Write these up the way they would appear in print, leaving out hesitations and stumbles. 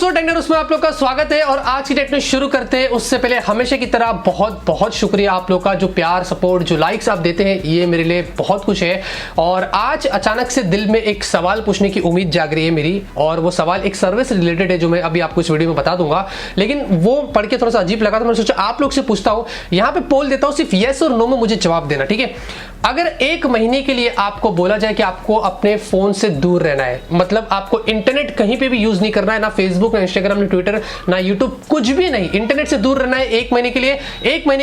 दोस्तों टेक्नो रुhez में आप लोग का स्वागत है और आज की टेक्नो शुरू करते हैं उससे पहले हमेशा की तरह बहुत बहुत शुक्रिया आप लोग का, जो प्यार सपोर्ट जो लाइक्स आप देते हैं ये मेरे लिए बहुत कुछ है। और आज अचानक से दिल में एक सवाल पूछने की उम्मीद जाग रही है मेरी, और वो सवाल एक सर्विस से रिलेटेड है जो मैं अभी आपको इस वीडियो में बता दूंगा, लेकिन वो पढ़ के थोड़ा सा अजीब लगा तो मैंने सोचा आप लोग से पूछता हूं। यहाँ पे पोल देता हूं, सिर्फ येस और नो में मुझे जवाब देना, ठीक है। अगर एक महीने के लिए आपको बोला जाए कि आपको अपने फोन से दूर रहना है, मतलब आपको इंटरनेट कहीं पे भी यूज नहीं करना है, ना फेसबुक ना इंस्टाग्राम ना ट्विटर ना यूट्यूब, कुछ भी नहीं, इंटरनेट से दूर रहना है एक महीने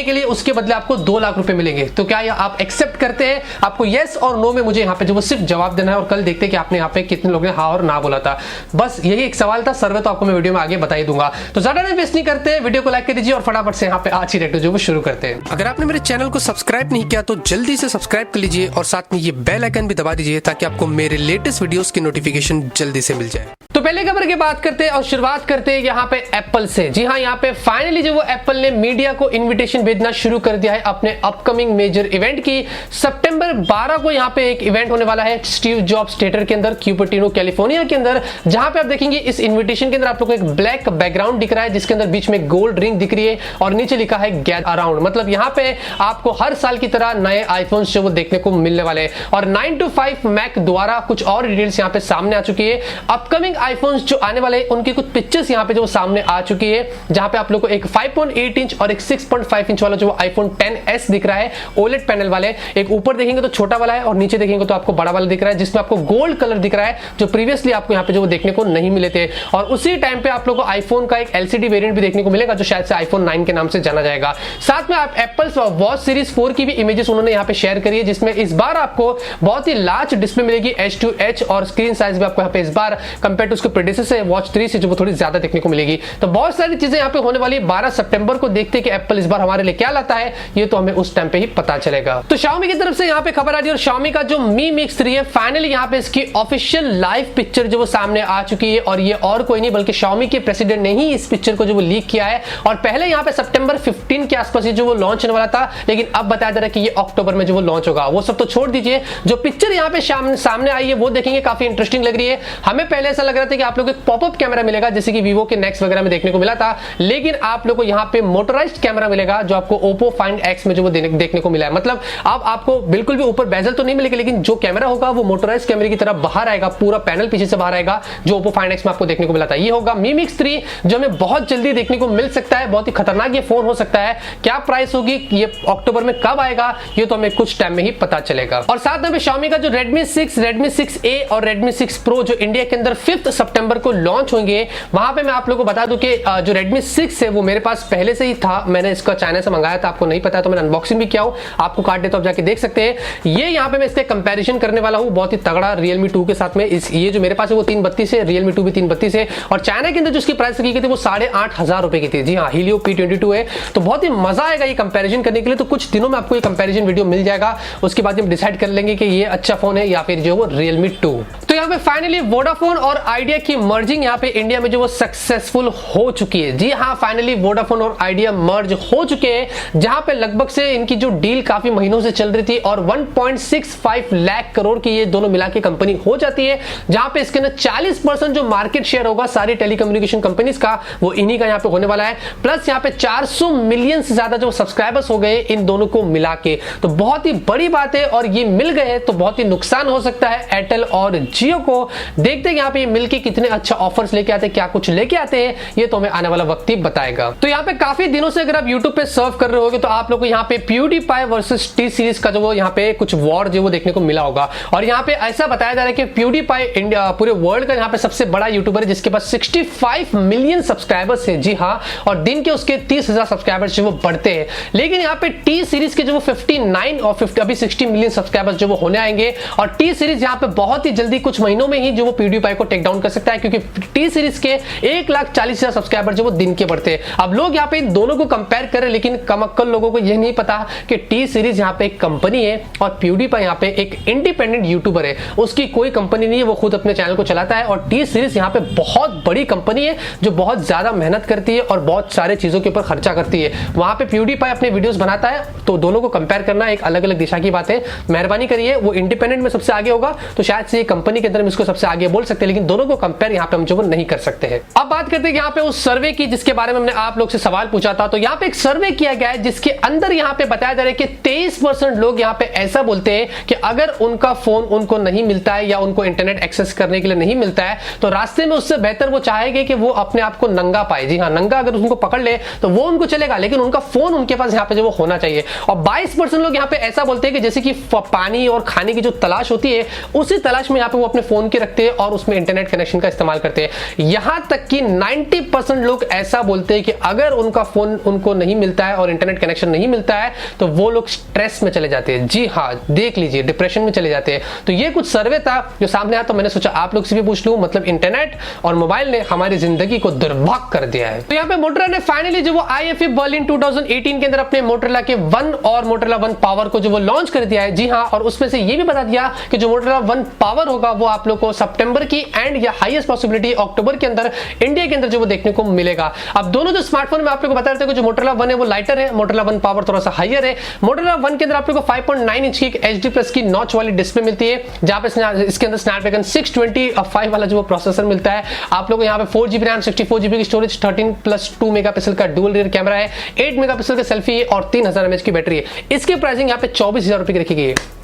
के लिए, उसके बदले आपको 2 लाख रुपए मिलेंगे, तो क्या आप एक्सेप्ट करते हैं? आपको यस और नो में मुझे यहाँ पे जो वो सिर्फ जवाब देना है, और कल देखते हैं कि आपने यहाँ पे कितने लोगों ने हाँ और ना बोला था। बस यही एक सवाल था, सर्वे तो आपको मैं वीडियो में आगे बता ही दूंगा। तो ज्यादा टाइम वेस्ट नहीं करते, वीडियो को लाइक कर दीजिए और फटाफट से यहाँ पे आज ही टेक्नो जो वो शुरू करते हैं। अगर आपने मेरे चैनल को सब्सक्राइब नहीं किया तो जल्दी से सब्सक्राइब कर लीजिए और साथ में ये बेल आइकन भी दबा दीजिए ताकि आपको मेरे लेटेस्ट वीडियोस की नोटिफिकेशन जल्दी से मिल जाए। तो पहले खबर की बात करते हैं और शुरुआत करते हैं यहाँ पे एप्पल से। जी हाँ, यहाँ पे फाइनली जो वो एप्पल ने मीडिया को इनविटेशन भेजना शुरू कर दिया है अपने अपकमिंग मेजर इवेंट की। सितंबर 12 को यहाँ पे एक इवेंट होने वाला है स्टीव जॉब्स थिएटर के अंदर, क्यूपर्टिनो कैलिफोर्निया के अंदर, जहां पे आप देखेंगे इस इन्विटेशन के अंदर आप लोग को एक ब्लैक बैकग्राउंड दिख रहा है जिसके अंदर बीच में गोल्ड रिंग दिख रही है और नीचे लिखा है गैदर अराउंड। मतलब यहाँ पे आपको हर साल की तरह नए आईफोन्स जो वो देखने को मिलने वाले हैं। और 9 to 5 मैक द्वारा कुछ और डिटेल्स यहाँ पे सामने आ चुकी है। अपकमिंग आईफोन्स जो आने वाले उनकी कुछ पिक्चर्स यहाँ पे जो सामने आ चुकी है, जहां पे आप लोग को एक 5.8 इंच और एक 6.5 इंच वाला जो आईफोन 10s दिख रहा है ओलेड पैनल वाले। एक ऊपर देखेंगे तो छोटा वाला है और नीचे देखेंगे तो आपको बड़ा वाला दिख रहा है, जिसमें आपको गोल्ड कलर दिख रहा है जो प्रीवियसली आपको यहाँ पे जो देखने को नहीं मिले थे। और उसी टाइम पे आप लोग को आईफोन का एक एलसीडी वेरिएंट भी देखने को मिलेगा जो शायद से आईफोन 9 के नाम से जाना जाएगा। साथ में आप एप्पल वॉच सीरीज 4 की भी इमेजेस उन्होंने यहाँ पे शेयर करी है, जिसमें इस बार आपको बहुत ही लार्ज डिस्प्ले मिलेगी H2H, और स्क्रीन साइज भी आपको यहाँ पे इस बार कंपेयर टू उसके प्रेडिसेसर वॉच 3 से जो थोड़ी ज्यादा देखने को मिलेगी। तो बहुत सारी चीजें यहाँ पे होने वाली है। 12 सितंबर को देखते हैं कि एप्पल इस बार हमारे लिए क्या लाता है, ये तो हमें उस टाइम पे ही पता चलेगा। तो Xiaomi की तरफ से यहाँ पे खबर आ रही है और Xiaomi का जो Mi Mix 3 है फाइनली यहाँ पे इसकी ऑफिशियल लाइव पिक्चर जो वो सामने आ चुकी है, और ये और कोई नहीं बल्कि Xiaomi के प्रेसिडेंट ने ही इस पिक्चर को जो वो लीक किया है। और पहले यहाँ पे सितंबर 15 के आसपास जो वो लॉन्च होने वाला था, लेकिन अब बताया जा रहा है कि ये अक्टूबर में जो वो लॉन्च होगा। वो सब तो छोड़ दीजिए, जो पिक्चर यहाँ पे सामने आई है वो देखेंगे, काफी इंटरेस्टिंग लग रही है। हमें पहले ऐसा लग रहा था कि आप लोग एक पॉपअप कैमरा मिलेगा जैसे कि वीवो के नेक्स्ट वगैरह में देखने को मिला था, लेकिन आप लोग को यहाँ पे मोटराइज्ड कैमरा मिलेगा जो आपको Oppo Find X में जो वो देखने को मिला है। मतलब अब आपको बिल्कुल भी ऊपर बेजल तो नहीं मिलेगा, लेकिन जो कैमरा होगा वो मोटराइज्ड कैमरे की तरह बाहर आएगा, पूरा पैनल पीछे से बाहर आएगा जो Oppo Find X में आपको देखने को मिला था। ये होगा Mi Mix 3 जो हमें बहुत जल्दी देखने को मिल सकता है। बहुत ही खतरनाक ये फोन हो सकता है। क्या प्राइस होगी, ये अक्टूबर में कब आएगा, ये तो हमें कुछ टाइम में ही पता चलेगा। और साथ में Xiaomi का जो Redmi 6, Redmi 6A और Redmi 6 Pro जो इंडिया के अंदर 5 सितंबर को लॉन्च होंगे, वहां पे मैं आप लोगों को बता दूं कि जो Redmi 6 है वो मेरे पास पहले से ही था। मैंने इसका चाइना से मंगाया था, आपको नहीं पता तो मैंने अनबॉक्सिंग भी किया हूं, आपको कार्ड देता हूं, आप जाके देख सकते हैं। ये यहाँ पे मैं इसके कंपैरिजन करने वाला हूं बहुत ही तगड़ा Realme 2 के साथ में। ये जो मेरे पास है वो 332 है, Realme 2 भी 332 है, और चाइना के अंदर जो इसकी प्राइस रखी गई थी वो 8,500 रुपए की थी। जी हाँ, Helio P22 है। तो बहुत ही मजा आएगा ये कंपैरिजन करने के लिए। तो कुछ दिनों में आपको ये कंपैरिजन वीडियो मिल जाएगा, उसके बाद हम डिसाइड कर लेंगे कि ये अच्छा फोन है या फिर जो वो Realme 2। तो यहाँ पे फाइनली वोडाफोन और आइडिया की मर्जिंग यहाँ पे इंडिया में जो वो सक्सेसफुल हो चुकी है। जी हाँ, फाइनली वोडाफोन और आइडिया मर्ज हो चुके हैं, जहां पे लगभग से इनकी जो डील काफी महीनों से चल रही थी, और 1.65 लाख करोड़ की ये दोनों मिला के कंपनी हो जाती है, जहां पे इसके अंदर 40% जो मार्केट शेयर होगा सारी टेलीकम्युनिकेशन कंपनीज का वो इन्हीं का यहाँ पे होने वाला है। प्लस यहाँ पे 400 मिलियन से ज्यादा जो सब्सक्राइबर्स हो गए इन दोनों को मिला के, तो बहुत ही बड़ी बात है। और ये मिल गए तो बहुत ही नुकसान हो सकता है एयरटेल और जियो को। देखते हैं यहाँ पे मिलके कितने अच्छा ऑफर्स लेके आते हैं, क्या कुछ लेके आते हैं, ये तो हमें आने वाला वक्त ही बताएगा। तो यहाँ पे काफी दिनों से अगर आप YouTube पे सर्व कर रहे होगे तो आप लोग को यहाँ पे PewDiePie वर्सेस T सीरीज का जो वो यहाँ पे कुछ वॉर जो वो देखने को मिला होगा। और यहाँ पे ऐसा बताया जा रहा है कि PewDiePie इंडिया पूरे वर्ल्ड का यहाँ पे सबसे बड़ा यूट्यूबर है जिसके पास 65 मिलियन सब्सक्राइबर्स है। जी हाँ, और दिन के उसके 30,000 सब्सक्राइबर्स जो वो बढ़ते हैं। लेकिन यहाँ पे T सीरीज के जो वो 59 और 50 अभी 60 मिलियन सब्सक्राइबर्स जो वो होने आएंगे, और T सीरीज यहाँ पे बहुत ही जल्दी कुछ महीनों में ही जो वो PewDiePie को टेक डाउन कर सकता है, क्योंकि T सीरीज के 1,40,000 सब्सक्राइबर जो वो दिन के बढ़ते हैं। अब लोग यहाँ पे इन दोनों को कंपेयर करें, लेकिन कम अक्कल लोगों को यह नहीं पता कि T सीरीज यहाँ पे एक कंपनी है और PewDiePie यहाँ पे एक इंडिपेंडेंट यूट्यूबर है। उसकी कोई कंपनी नहीं है, वो खुद अपने चैनल को चलाता है। और T सीरीज यहाँ पे बहुत बड़ी कंपनी है जो बहुत ज्यादा मेहनत करती है और बहुत सारे चीजों के ऊपर खर्चा करती है। वहां पे PewDiePie अपने वीडियोस बनाता है, तो दोनों को कंपेयर करना एक अलग अलग दिशा की बात है। मेहरबानी करिए, वो इंडिपेंडेंट में सबसे आगे होगा तो शायद से ये कंपनी के अंदर हम इसको सबसे आगे बोल सकते हैं, लेकिन दोनों को कंपेयर यहाँ पे हम जो नहीं कर सकते हैं। अब बात करते हैं यहाँ पे उस सर्वे की जिसके बारे में हमने आप लोग से सवाल पूछा था। तो यहाँ पे एक सर्वे किया गया है जिसके अंदर यहाँ पे बताया जा रहा है कि 23% लोग यहाँ पे ऐसा बोलते हैं कि अगर उनका फोन उनको नहीं मिलता है या उनको इंटरनेट एक्सेस करने के लिए नहीं मिलता है तो रास्ते में उससे बेहतर वो चाहेंगे कि वो अपने आप को नंगा पाए। जी हाँ, नंगा अगर उनको पकड़ ले तो वो उनको चलेगा, लेकिन उनका फोन उनके पास यहाँ पे जो वो होना चाहिए। और 22% लोग यहाँ पे ऐसा बोलते हैं कि जैसे कि पानी और खाने की जो तलाश होती है उसी तलाश में यहाँ पे वो अपने फोन के रखते हैं और उसमें इंटरनेट कनेक्शन का इस्तेमाल करते हैं। यहां तक कि 90% लोग ऐसा बोलते हैं कि अगर उनका फोन उनको नहीं मिलता है और इंटरनेट कनेक्शन नहीं मिलता है तो वो लोग स्ट्रेस में चले जाते हैं। जी हाँ, देख लीजिए, डिप्रेशन में चले जाते हैं। तो ये कुछ सर्वे था जो सामने आया, तो मैंने सोचा आप लोग से भी पूछ लूं। मतलब इंटरनेट और मोबाइल ने हमारी जिंदगी को दुर्भग कर दिया है। तो यहाँ पे मोटरोला ने फाइनली जो वो IFA बर्लिन 2018 के अंदर अपने मोटरोला के 1 और मोटरोला 1 पावर को जो वो लॉन्च कर दिया है। जी हाँ, और उसमें से ये भी बता दिया कि जो मोटरोला 1 पावर होगा वो आप लोग को सितंबर की एंड या हाईएस्ट पॉसिबिलिटी अक्टूबर के अंदर इंडिया के अंदर जो वो देखने को मिलेगा। अब दोनों जो स्मार्टफोन में आप लोग को बता रहे थे, जो मोटरोला 1 है वो लाइटर है, मोटरोला 1 पावर थोड़ा सा हाईयर है। मोटरोला 1 के अंदर आप लोग को 5.9 इंच की एक HD+ की नॉच वाली डिस्प्ले मिलती है, जहां पे इसके अंदर स्नैपड्रैगन 625 वाला जो प्रोसेसर मिलता है। आप लोगों को यहाँ पे 4GB रैम, 64GB की स्टोरेज, 13+2 मेगापिक्सल का डुअल रियर कैमरा है, 8 मेगापिक्सल का सेल्फी है और 3000 mAh की बैटरी है। इसकी प्राइसिंग यहाँ पे 24,000 रुपए की रखी गई है।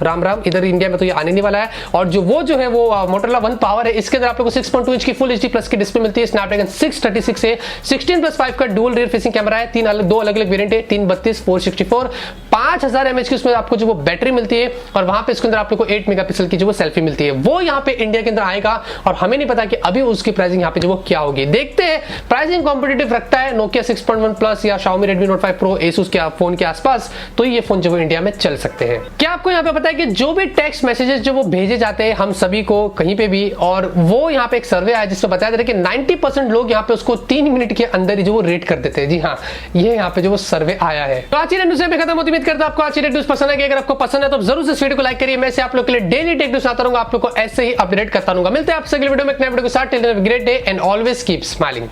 राम राम, इधर इंडिया में तो ये आने नहीं वाला है। और जो है वो मोटरोला 1 पावर है, इसके अंदर आप लोगों को 6.2 इंच की फुल HD+ की डिस्प्ले मिलती है, स्नैपड्रैगन 636 है, 16+5 का डुअल रियर फेसिंग कैमरा है, दो अलग अलग वेरिएंट है, 332, 464, 5000 mAh की उसमें आपको जो वो बैटरी मिलती है। और वहां पे इसके अंदर आप लोग को 8 मेगापिक्सल की जो वो सेल्फी मिलती है। वो यहाँ पे इंडिया के अंदर आएगा और हमें नहीं पता कि अभी उसकी प्राइसिंग यहाँ पे जो वो क्या होगी। देखते हैं, प्राइसिंग कॉम्पिटिटिव रखता है नोकिया 6.1 प्लस या Xiaomi Redmi Note 5 Pro, Asus के फोन के आसपास, तो ये फोन जो वो इंडिया में चल सकते हैं। क्या आपको यहाँ पे पता है कि जो भी टेक्स्ट मैसेजेस जो वो भेजे जाते हैं हम सभी को कहीं पे भी, और वो यहाँ पे एक सर्वे आया जिसमें बताया जा रहा है कि 90% लोग यहाँ पे उसको 3 मिनट के अंदर ही जो वो रेट कर देते हैं। जी हाँ, ये यहाँ पे जो वो सर्वे आया है। तो आज की न्यूज़ में खत्म होती, उम्मीद करता हूं आपको आज की न्यूज़ पसंद है। अगर आपको पसंद है तो जरूर से इस वीडियो को लाइक करिए। मैं से आप लोग के लिए डेली टेक न्यूज़ आता रहूंगा, आप लोग को ऐसे ही अपडेट करता रहूंगा। मिलते हैं आपसे अगले वीडियो में एक नए वीडियो के साथ। Till then have a great day and always keep smiling.